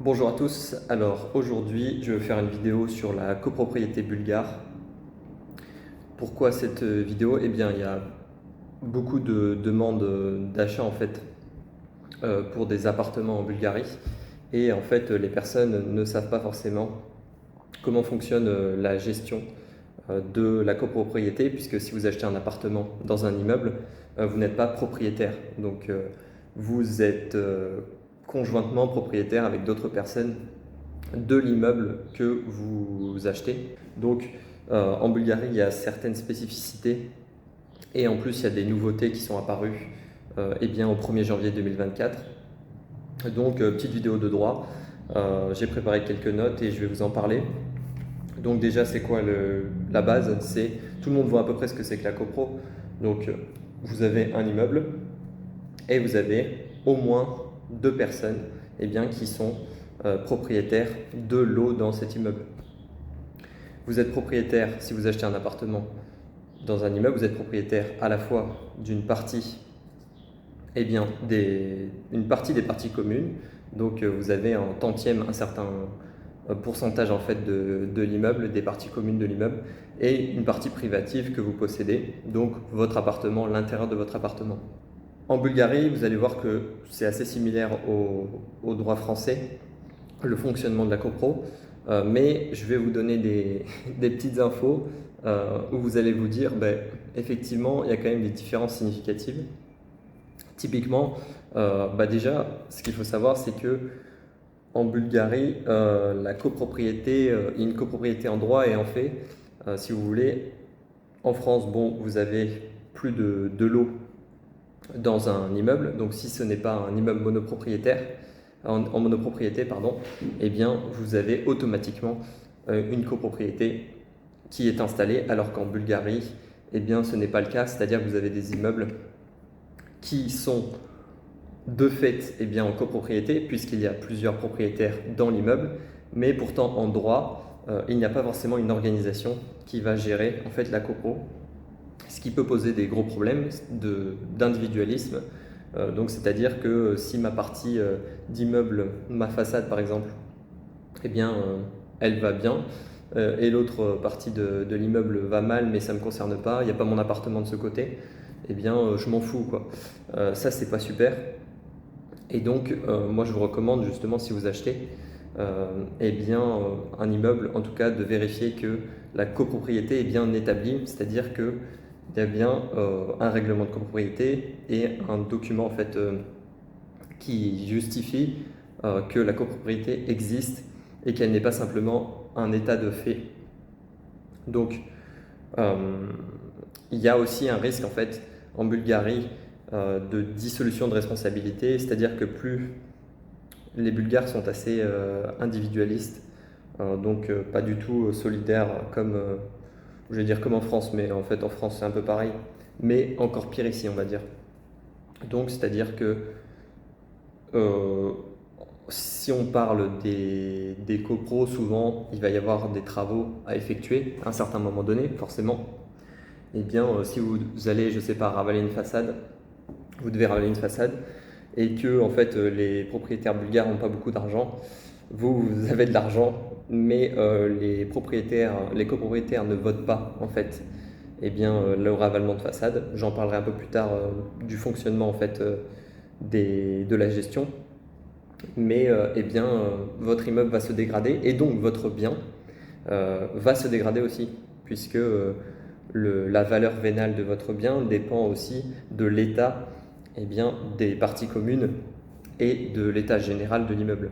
Bonjour à tous, alors aujourd'hui je vais faire une vidéo sur la copropriété bulgare. Pourquoi cette vidéo? Eh bien il y a beaucoup de demandes d'achat en fait pour des appartements en Bulgarie et en fait les personnes ne savent pas forcément comment fonctionne la gestion de la copropriété, puisque si vous achetez un appartement dans un immeuble, vous n'êtes pas propriétaire, donc vous êtes conjointement propriétaire avec d'autres personnes de l'immeuble que vous achetez. Donc en Bulgarie, il y a certaines spécificités et en plus il y a des nouveautés qui sont apparues eh bien, au 1er janvier 2024. Donc petite vidéo de droit, j'ai préparé quelques notes et je vais vous en parler. Donc déjà c'est quoi la base? C'est tout le monde voit à peu près ce que c'est que la copro. Donc vous avez un immeuble et vous avez au moins deux personnes eh bien, qui sont propriétaires de l'eau dans cet immeuble. Vous êtes propriétaire, si vous achetez un appartement dans un immeuble, vous êtes propriétaire à la fois d'une partie, eh bien, une partie des parties communes. Donc vous avez en tantième un certain pourcentage en fait de l'immeuble, des parties communes de l'immeuble, et une partie privative que vous possédez, donc votre appartement, l'intérieur de votre appartement. En Bulgarie, vous allez voir que c'est assez similaire au droit français, le fonctionnement de la copro, mais je vais vous donner des petites infos où vous allez vous dire, effectivement, il y a quand même des différences significatives. Typiquement, déjà, ce qu'il faut savoir, c'est que en Bulgarie, la copropriété, il y a une copropriété en droit et en fait, si vous voulez, en France, bon, vous avez plus de lots dans un immeuble, donc si ce n'est pas un immeuble monopropriétaire, en monopropriété, pardon, eh bien vous avez automatiquement une copropriété qui est installée, alors qu'en Bulgarie, eh bien ce n'est pas le cas, c'est-à-dire que vous avez des immeubles qui sont de fait eh bien, en copropriété, puisqu'il y a plusieurs propriétaires dans l'immeuble, mais pourtant en droit, il n'y a pas forcément une organisation qui va gérer en fait la copro, ce qui peut poser des gros problèmes d'individualisme. Donc c'est-à-dire que si ma partie d'immeuble, ma façade par exemple, eh bien elle va bien, et l'autre partie de l'immeuble va mal mais ça ne me concerne pas, il n'y a pas mon appartement de ce côté, eh bien je m'en fous quoi. Ça c'est pas super. Et donc moi je vous recommande justement si vous achetez eh bien, un immeuble, en tout cas de vérifier que la copropriété est bien établie, c'est-à-dire que il y a bien un règlement de copropriété et un document en fait qui justifie que la copropriété existe et qu'elle n'est pas simplement un état de fait. Donc il y a aussi un risque en fait en Bulgarie de dissolution de responsabilité, c'est-à-dire que plus les Bulgares sont assez individualistes, donc pas du tout solidaires comme je vais dire comme en France, mais en fait en France c'est un peu pareil, mais encore pire ici on va dire. Donc c'est-à-dire que si on parle des copros, souvent il va y avoir des travaux à effectuer à un certain moment donné, forcément. Et bien si vous allez, je sais pas, ravaler une façade, vous devez ravaler une façade, et que en fait les propriétaires bulgares n'ont pas beaucoup d'argent, vous avez de l'argent, mais les copropriétaires ne votent pas en fait eh bien, le ravalement de façade. J'en parlerai un peu plus tard du fonctionnement en fait de la gestion. Mais eh bien, votre immeuble va se dégrader et donc votre bien va se dégrader aussi, puisque la valeur vénale de votre bien dépend aussi de l'état eh bien, des parties communes et de l'état général de l'immeuble.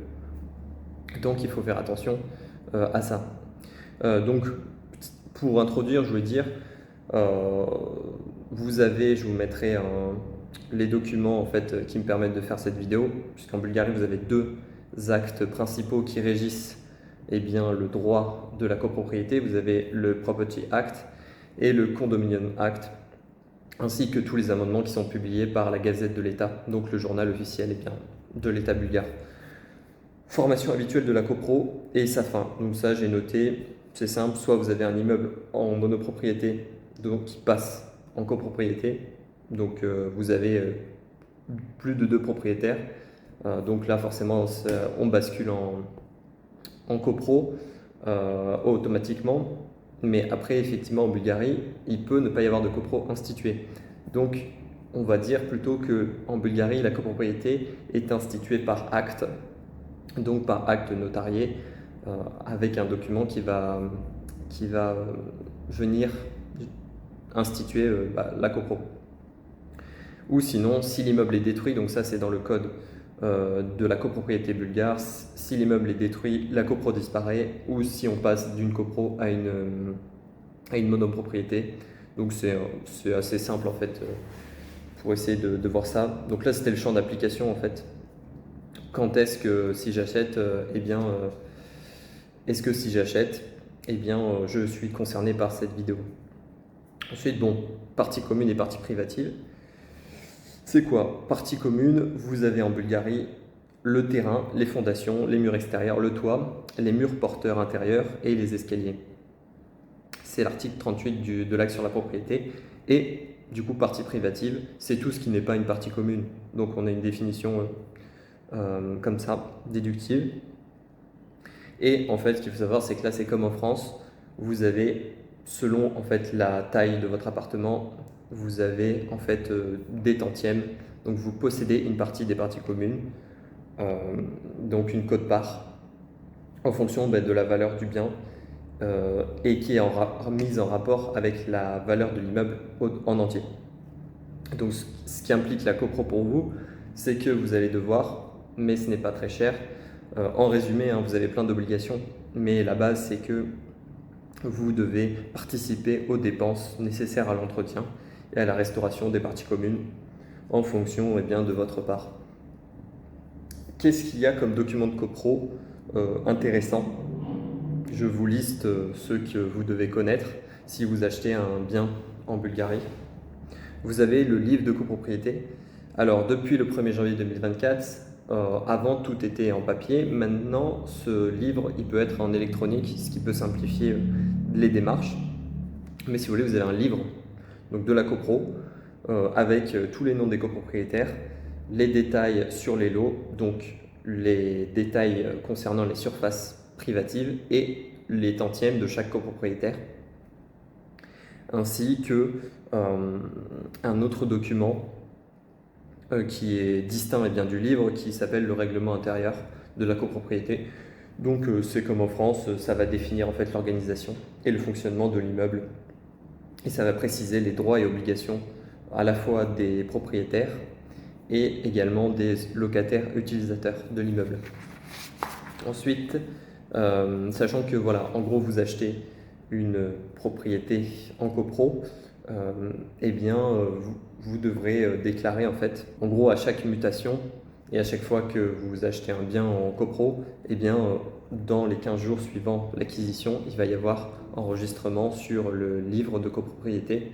Donc il faut faire attention à ça. Donc pour introduire, je veux dire, je vous mettrai les documents en fait, qui me permettent de faire cette vidéo, puisqu'en Bulgarie vous avez deux actes principaux qui régissent eh bien, le droit de la copropriété. Vous avez le Property Act et le Condominium Act, ainsi que tous les amendements qui sont publiés par la Gazette de l'État, donc le journal officiel eh bien, de l'État bulgare. Formation habituelle de la copro et sa fin. Donc ça j'ai noté, c'est simple, soit vous avez un immeuble en monopropriété donc qui passe en copropriété, donc vous avez plus de deux propriétaires, Donc là, forcément, on bascule en copro automatiquement. Mais après, effectivement, en Bulgarie, il peut ne pas y avoir de copro instituée. Donc, on va dire plutôt qu'en Bulgarie, la copropriété est instituée par acte, donc par acte notarié, avec un document qui va venir instituer la copro. Ou sinon, si l'immeuble est détruit, donc ça c'est dans le code de la copropriété bulgare, si l'immeuble est détruit, la copro disparaît, ou si on passe d'une copro à une monopropriété. Donc c'est assez simple en fait pour essayer de voir ça. Donc là c'était le champ d'application en fait. Quand est-ce que si j'achète, est-ce que si j'achète, je suis concerné par cette vidéo. Ensuite, bon, partie commune et partie privative. C'est quoi? Partie commune, vous avez en Bulgarie le terrain, les fondations, les murs extérieurs, le toit, les murs porteurs intérieurs et les escaliers. C'est l'article 38 de l'acte sur la propriété. Et du coup, partie privative, c'est tout ce qui n'est pas une partie commune. Donc on a une définition comme ça, déductive. Et en fait, ce qu'il faut savoir, c'est que là, c'est comme en France, vous avez, selon en fait la taille de votre appartement, vous avez en fait des tantièmes. Donc vous possédez une partie des parties communes, donc une quote-part, en fonction de la valeur du bien, et qui est mise en rapport avec la valeur de l'immeuble en entier. Donc ce qui implique la copro pour vous, c'est que vous allez devoir, mais ce n'est pas très cher, en résumé, vous avez plein d'obligations, mais la base c'est que vous devez participer aux dépenses nécessaires à l'entretien et à la restauration des parties communes en fonction de votre part. Qu'est-ce qu'il y a comme document de copro intéressant? Je vous liste ceux que vous devez connaître si vous achetez un bien en Bulgarie. Vous avez le livre de copropriété. Alors depuis le 1er janvier 2024, avant tout était en papier. Maintenant, ce livre, il peut être en électronique, ce qui peut simplifier les démarches. Mais si vous voulez, vous avez un livre donc de la copro avec tous les noms des copropriétaires, les détails sur les lots, donc les détails concernant les surfaces privatives et les tantièmes de chaque copropriétaire, ainsi que un autre document qui est distinct du livre, qui s'appelle le règlement intérieur de la copropriété. Donc c'est comme en France, ça va définir en fait l'organisation et le fonctionnement de l'immeuble, et ça va préciser les droits et obligations à la fois des propriétaires et également des locataires utilisateurs de l'immeuble. Ensuite, sachant que voilà, en gros vous achetez une propriété en copro, vous devrez déclarer en fait, en gros à chaque mutation et à chaque fois que vous achetez un bien en copro, dans les 15 jours suivant l'acquisition, il va y avoir enregistrement sur le livre de copropriété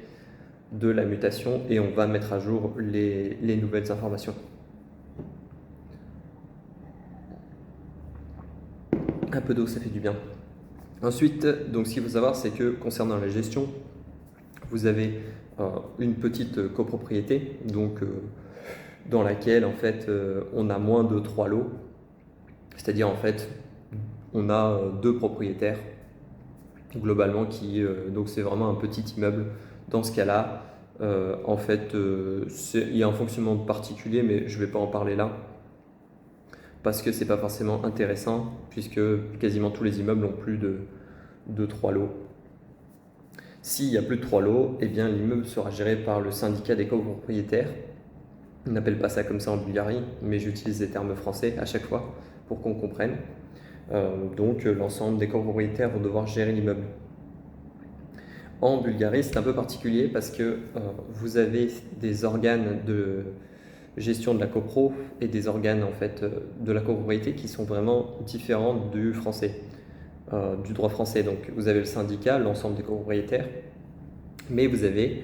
de la mutation et on va mettre à jour les nouvelles informations. Un peu d'eau, ça fait du bien. Ensuite, donc ce qu'il faut savoir, c'est que concernant la gestion, vous avez une petite copropriété, donc dans laquelle en fait on a moins de 3 lots, c'est-à-dire en fait on a 2 propriétaires globalement donc c'est vraiment un petit immeuble. Dans ce cas-là, en fait, il y a un fonctionnement particulier, mais je ne vais pas en parler là, parce que ce n'est pas forcément intéressant, puisque quasiment tous les immeubles ont plus de 3 lots. S'il y a plus de 3 lots, l'immeuble sera géré par le syndicat des copropriétaires. On n'appelle pas ça comme ça en Bulgarie, mais j'utilise des termes français à chaque fois pour qu'on comprenne. Donc l'ensemble des copropriétaires vont devoir gérer l'immeuble. En Bulgarie, c'est un peu particulier parce que vous avez des organes de gestion de la copro et des organes en fait de la copropriété qui sont vraiment différents du français, du droit français. Donc vous avez le syndicat, l'ensemble des copropriétaires, mais vous avez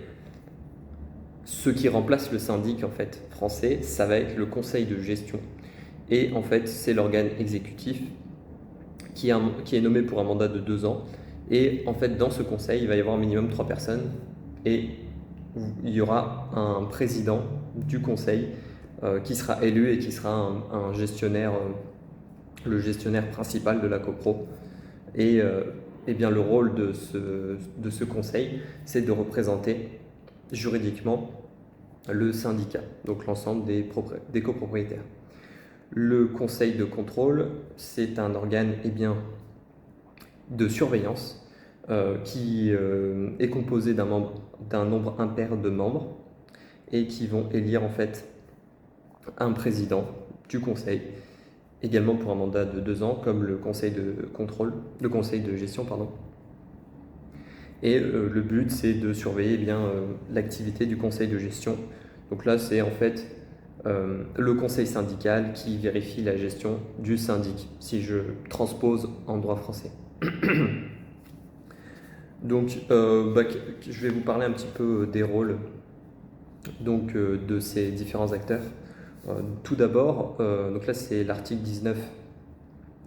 ce qui remplace le syndic en fait français, ça va être le conseil de gestion. Et en fait, c'est l'organe exécutif qui est nommé pour un mandat de 2 ans. Et en fait, dans ce conseil, il va y avoir un minimum 3 personnes et il y aura un président du conseil qui sera élu et qui sera un gestionnaire, le gestionnaire principal de la copro. Et bien, le rôle de ce conseil, c'est de représenter juridiquement le syndicat, donc l'ensemble des copropriétaires. Le conseil de contrôle, c'est un organe de surveillance qui est composé d'un nombre impair de membres et qui vont élire en fait un président du conseil, également pour un mandat de 2 ans, comme le conseil de gestion, pardon. Et le but, c'est de surveiller l'activité du conseil de gestion. Donc là, c'est en fait le conseil syndical qui vérifie la gestion du syndic, si je transpose en droit français. Donc, je vais vous parler un petit peu des rôles de ces différents acteurs. Tout d'abord, donc là c'est l'article 19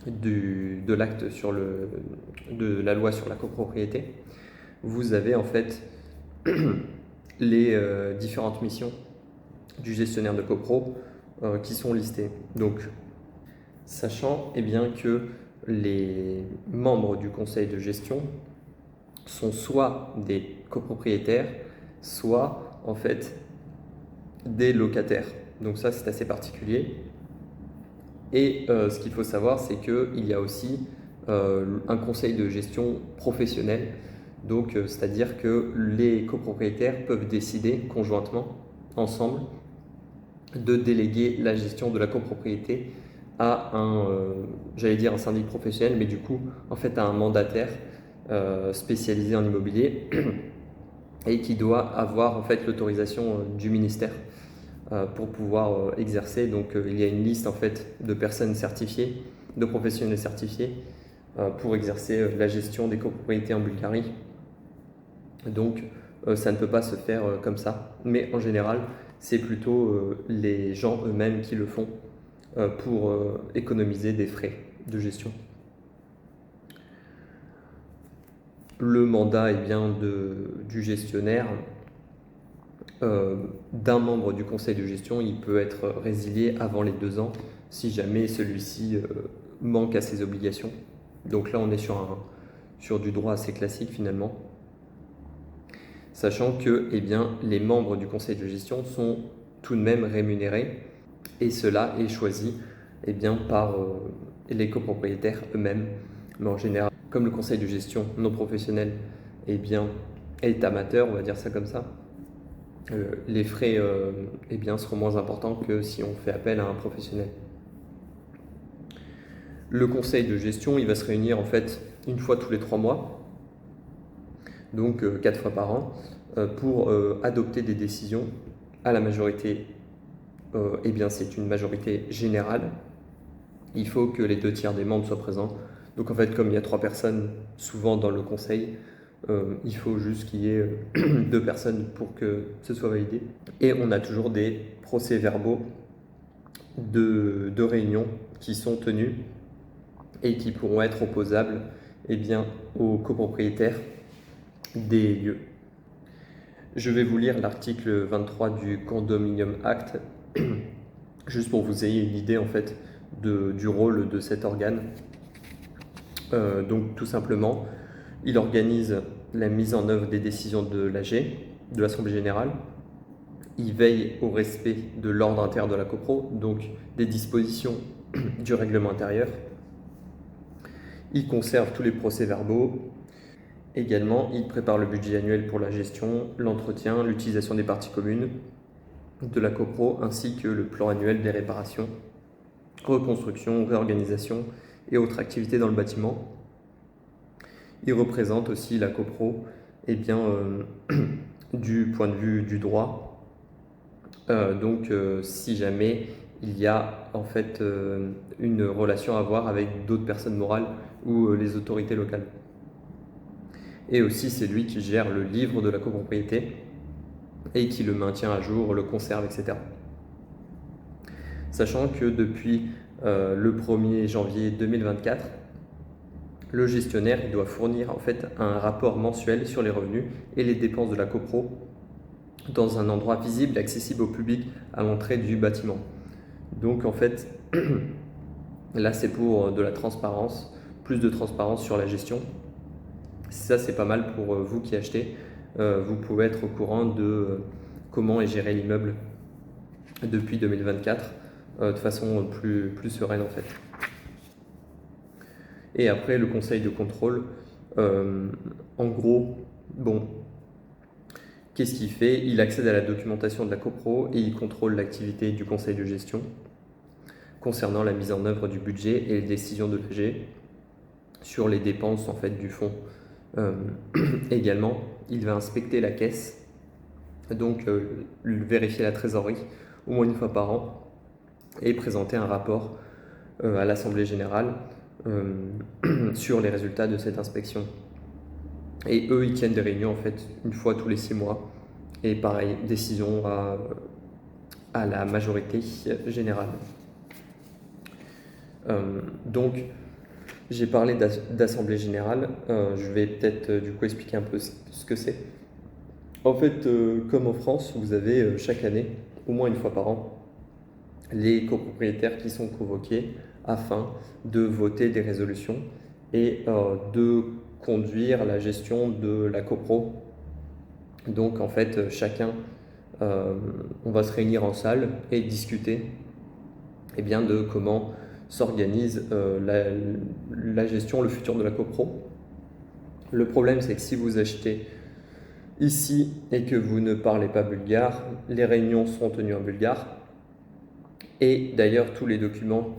de l'acte de la loi sur la copropriété. Vous avez en fait les différentes missions du gestionnaire de copro qui sont listées. Donc, sachant que les membres du conseil de gestion sont soit des copropriétaires, soit en fait des locataires. Donc ça, c'est assez particulier. Et ce qu'il faut savoir, c'est qu'il y a aussi un conseil de gestion professionnel. Donc, c'est-à-dire que les copropriétaires peuvent décider conjointement, ensemble, de déléguer la gestion de la copropriété à un syndic professionnel, mais du coup, en fait, à un mandataire spécialisé en immobilier et qui doit avoir en fait l'autorisation du ministère pour pouvoir exercer. Donc il y a une liste en fait de personnes certifiées, de professionnels certifiés pour exercer la gestion des copropriétés en Bulgarie. Donc ça ne peut pas se faire comme ça, mais en général c'est plutôt les gens eux-mêmes qui le font pour économiser des frais de gestion. Le mandat du gestionnaire, d'un membre du conseil de gestion, il peut être résilié avant les 2 ans si jamais celui-ci manque à ses obligations. Donc là, on est sur du droit assez classique finalement. Sachant que les membres du conseil de gestion sont tout de même rémunérés et cela est choisi par les copropriétaires eux-mêmes. Mais en général, comme le conseil de gestion non professionnel est amateur, on va dire ça comme ça, les frais seront moins importants que si on fait appel à un professionnel. Le conseil de gestion, il va se réunir en fait une fois tous les 3 mois, donc 4 fois par an, pour adopter des décisions à la majorité. C'est une majorité générale. Il faut que les 2/3 des membres soient présents. Donc en fait, comme il y a 3 personnes souvent dans le conseil, il faut juste qu'il y ait 2 personnes pour que ce soit validé. Et on a toujours des procès-verbaux de réunions qui sont tenus et qui pourront être opposables aux copropriétaires des lieux. Je vais vous lire l'article 23 du Condominium Act, juste pour que vous ayez une idée en fait du rôle de cet organe. Donc tout simplement, il organise la mise en œuvre des décisions de l'AG, de l'Assemblée Générale. Il veille au respect de l'ordre intérieur de la copro, donc des dispositions du règlement intérieur. Il conserve tous les procès-verbaux. Également, il prépare le budget annuel pour la gestion, l'entretien, l'utilisation des parties communes de la copro, ainsi que le plan annuel des réparations, reconstruction, réorganisation et autres activités dans le bâtiment. Il représente aussi la copro du point de vue du droit. Si jamais il y a en fait une relation à avoir avec d'autres personnes morales ou les autorités locales. Et aussi, c'est lui qui gère le livre de la copropriété et qui le maintient à jour, le conserve, etc. Sachant que depuis le 1er janvier 2024, le gestionnaire doit fournir en fait un rapport mensuel sur les revenus et les dépenses de la copro dans un endroit visible et accessible au public à l'entrée du bâtiment. Donc en fait, là c'est pour de la transparence, plus de transparence sur la gestion. Ça c'est pas mal pour vous qui achetez. Vous pouvez être au courant de comment est géré l'immeuble depuis 2024 de façon plus sereine en fait. Et après le conseil de contrôle, en gros, bon, qu'est-ce qu'il fait? Il accède à la documentation de la copro et il contrôle l'activité du conseil de gestion concernant la mise en œuvre du budget et les décisions de l'AG sur les dépenses en fait du fonds. Également, il va inspecter la caisse, donc vérifier la trésorerie au moins une fois par an et présenter un rapport à l'Assemblée générale sur les résultats de cette inspection. Et eux, ils tiennent des réunions en fait une fois tous les 6 mois. Et pareil, décision à la majorité générale. Donc, j'ai parlé d'assemblée générale. Je vais peut-être du coup expliquer un peu ce que c'est. En fait, comme en France, vous avez chaque année, au moins une fois par an, les copropriétaires qui sont convoqués afin de voter des résolutions et de conduire la gestion de la copro. Donc en fait, chacun, on va se réunir en salle et discuter de comment s'organise la gestion, le futur de la copro. Le problème, c'est que si vous achetez ici et que vous ne parlez pas bulgare, les réunions seront tenues en bulgare. Et d'ailleurs, tous les documents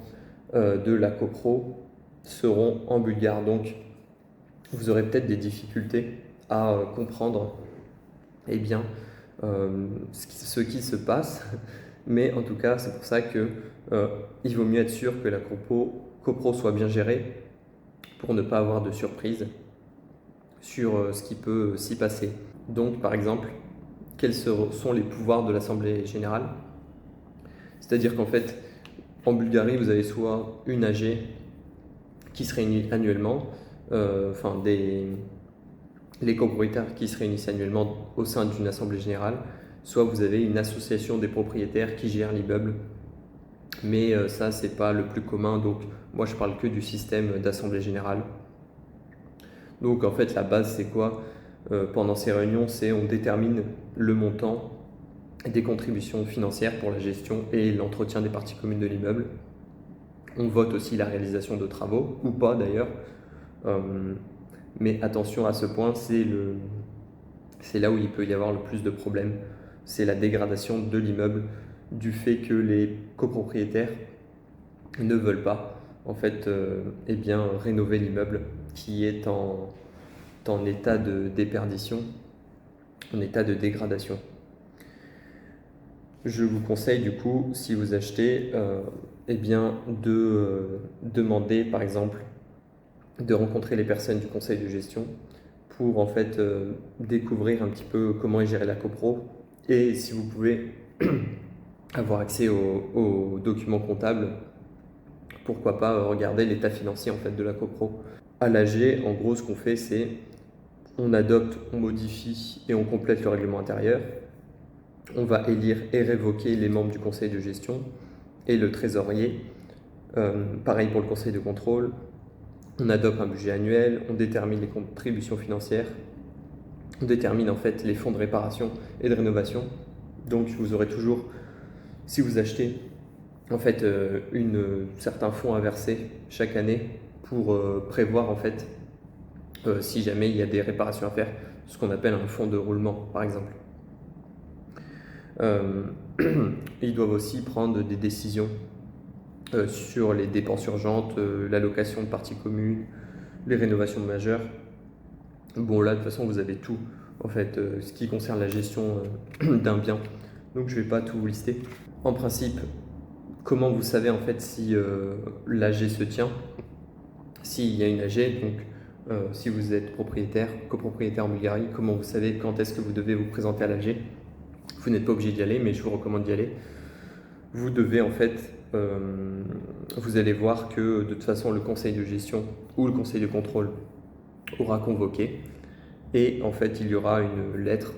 de la copro seront en bulgare. Donc, vous aurez peut-être des difficultés à comprendre ce qui se passe. Mais en tout cas, c'est pour ça qu'il vaut mieux être sûr que la copro soit bien gérée pour ne pas avoir de surprise sur ce qui peut s'y passer. Donc, par exemple, quels sont les pouvoirs de l'Assemblée générale? C'est-à-dire qu'en fait, en Bulgarie, vous avez soit une AG qui se réunit annuellement, les copropriétaires qui se réunissent annuellement au sein d'une assemblée générale, soit vous avez une association des propriétaires qui gère l'immeuble. Mais ça, c'est pas le plus commun, donc moi je parle que du système d'assemblée générale. Donc en fait, la base, c'est quoi? Pendant ces réunions, on détermine le montant des contributions financières pour la gestion et l'entretien des parties communes de l'immeuble. On vote aussi la réalisation de travaux, ou pas d'ailleurs. Mais attention à ce point, c'est là où il peut y avoir le plus de problèmes. C'est la dégradation de l'immeuble du fait que les copropriétaires ne veulent pas en fait rénover l'immeuble qui est en état de déperdition, en état de dégradation. Je vous conseille du coup, si vous achetez, de demander par exemple de rencontrer les personnes du conseil de gestion pour en fait découvrir un petit peu comment est gérée la copro et si vous pouvez avoir accès aux documents comptables, pourquoi pas regarder l'état financier en fait de la copro. À l'AG, en gros, ce qu'on fait, c'est on adopte, on modifie et on complète le règlement intérieur. On va élire et révoquer les membres du conseil de gestion et le trésorier. Pareil pour le conseil de contrôle. On adopte un budget annuel, on détermine les contributions financières, on détermine en fait les fonds de réparation et de rénovation. Donc vous aurez toujours, si vous achetez en fait certains fonds à verser chaque année pour prévoir en fait si jamais il y a des réparations à faire, ce qu'on appelle un fonds de roulement par exemple. Ils doivent aussi prendre des décisions sur les dépenses urgentes, l'allocation de parties communes, les rénovations majeures. Bon là de toute façon vous avez tout en fait ce qui concerne la gestion d'un bien, donc je ne vais pas tout vous lister. En principe, comment vous savez en fait si l'AG se tient? S'il y a une AG, donc si vous êtes copropriétaire en Bulgarie, comment vous savez quand est-ce que vous devez vous présenter à l'AG? Vous n'êtes pas obligé d'y aller, mais je vous recommande d'y aller. Vous devez en fait, vous allez voir que de toute façon le conseil de gestion ou le conseil de contrôle aura convoqué et en fait il y aura une lettre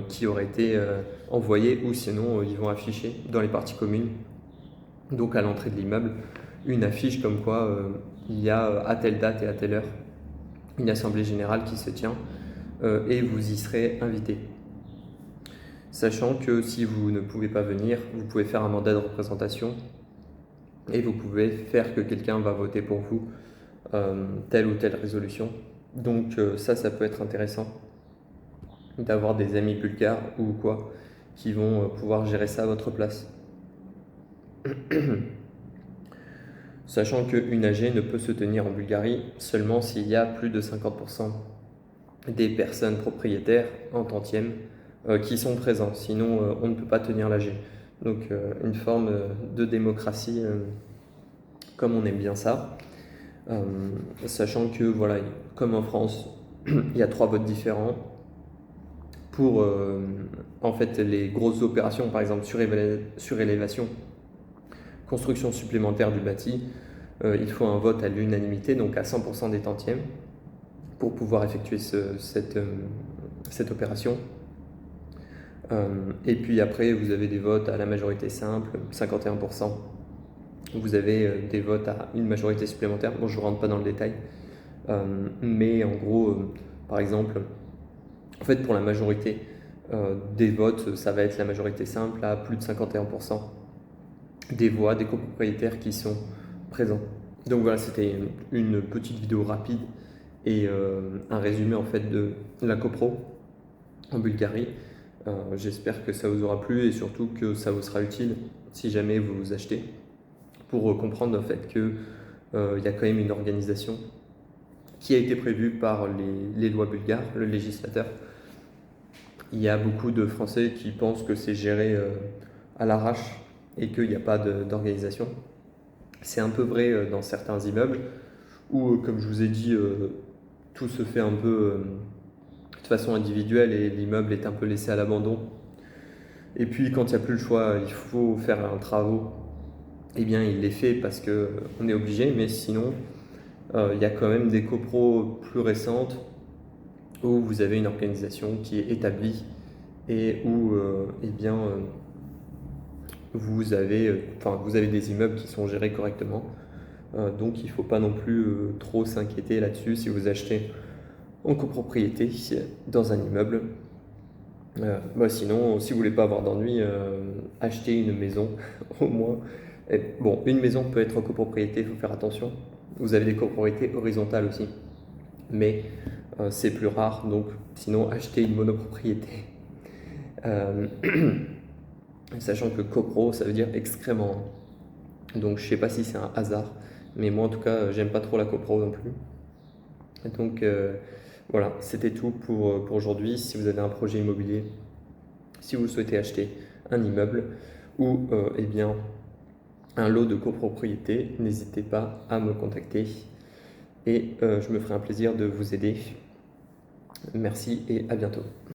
qui auraient été envoyés, ou sinon ils vont afficher dans les parties communes, donc à l'entrée de l'immeuble, une affiche comme quoi il y a à telle date et à telle heure une assemblée générale qui se tient et vous y serez invité. Sachant que si vous ne pouvez pas venir, vous pouvez faire un mandat de représentation et vous pouvez faire que quelqu'un va voter pour vous telle ou telle résolution. Donc ça peut être intéressant d'avoir des amis bulgares ou quoi qui vont pouvoir gérer ça à votre place. Sachant qu'une AG ne peut se tenir en Bulgarie seulement s'il y a plus de 50% des personnes propriétaires en tantième qui sont présents. Sinon, on ne peut pas tenir l'AG. Donc, une forme de démocratie comme on aime bien ça. Sachant que, voilà, comme en France, il y a 3 votes différents. Pour en fait les grosses opérations, par exemple surélévation, construction supplémentaire du bâti, il faut un vote à l'unanimité, donc à 100% des tantièmes, pour pouvoir effectuer cette opération. Et puis après, vous avez des votes à la majorité simple, 51%. Vous avez des votes à une majorité supplémentaire. Bon, je ne rentre pas dans le détail, mais en gros, par exemple, en fait, pour la majorité des votes, ça va être la majorité simple à plus de 51% des voix des copropriétaires qui sont présents. Donc voilà, c'était une petite vidéo rapide et un résumé en fait de la copro en Bulgarie. J'espère que ça vous aura plu et surtout que ça vous sera utile si jamais vous achetez, pour comprendre en fait que y a quand même une organisation qui a été prévue par les lois bulgares, le législateur. Il y a beaucoup de Français qui pensent que c'est géré à l'arrache et qu'il n'y a pas d'organisation. C'est un peu vrai dans certains immeubles où, comme je vous ai dit, tout se fait un peu de façon individuelle et l'immeuble est un peu laissé à l'abandon. Et puis quand il n'y a plus le choix, il faut faire un travaux, eh bien il les fait parce qu'on est obligé, mais sinon il y a quand même des copros plus récentes où vous avez une organisation qui est établie et où vous avez des immeubles qui sont gérés correctement. Donc il ne faut pas non plus trop s'inquiéter là-dessus si vous achetez en copropriété dans un immeuble. Sinon, si vous ne voulez pas avoir d'ennui, achetez une maison au moins. Bon, une maison peut être en copropriété, il faut faire attention. Vous avez des copropriétés horizontales aussi, mais c'est plus rare, donc sinon achetez une monopropriété. Sachant que copro, ça veut dire excrément. Donc je sais pas si c'est un hasard, mais moi en tout cas, j'aime pas trop la copro non plus. Donc voilà, c'était tout pour aujourd'hui. Si vous avez un projet immobilier, si vous souhaitez acheter un immeuble ou un lot de copropriété, n'hésitez pas à me contacter et je me ferai un plaisir de vous aider. Merci et à bientôt.